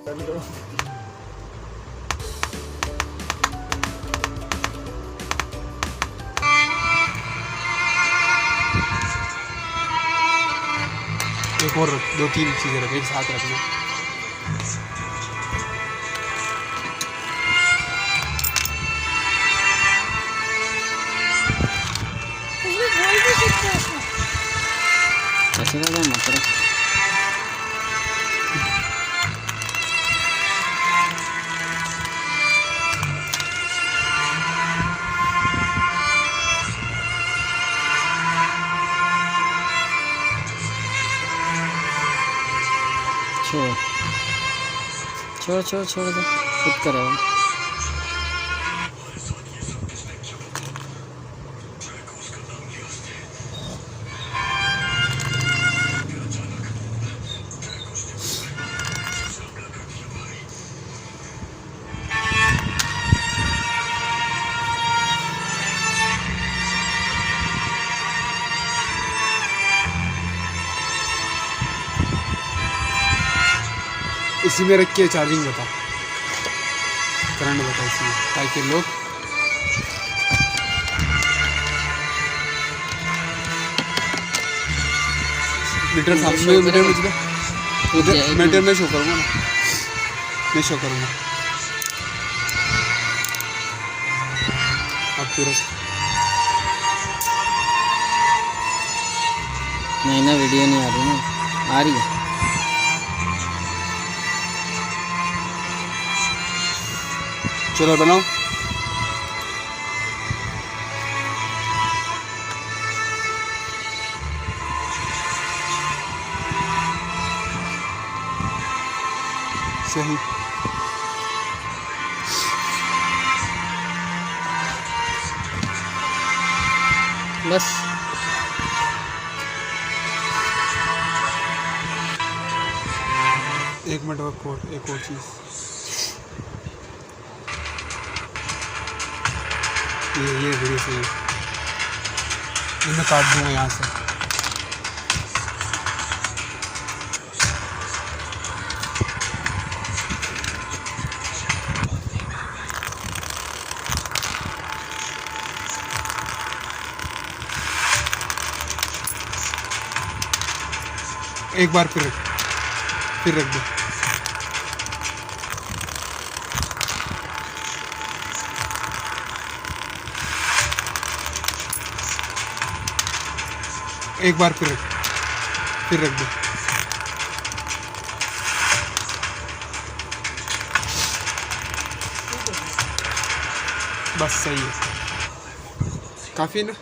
एक और 2-3 चीज़ें रख, एक साथ रखना। ऐसे ना मत रख। छोड़ छोड़ छोड़ दे, खुद करेगा। इसी में रख के चार्जिंग बता, करंट बता इसी में, ताकि लोग मीटर सामने मीटर में शो करूँगा ना, मैं शो करूँगा। अब पूरा नहीं ना, वीडियो नहीं आ रही ना, आ रही है। चलो बनाओ। सही। बस एक मिनट और, एक और चीज़, ये वीडियो से मैं काट दूँगा यहाँ से। एक बार फिर रख दो। एक बार फिर रख दो। बस सही है, काफ़ी है ना।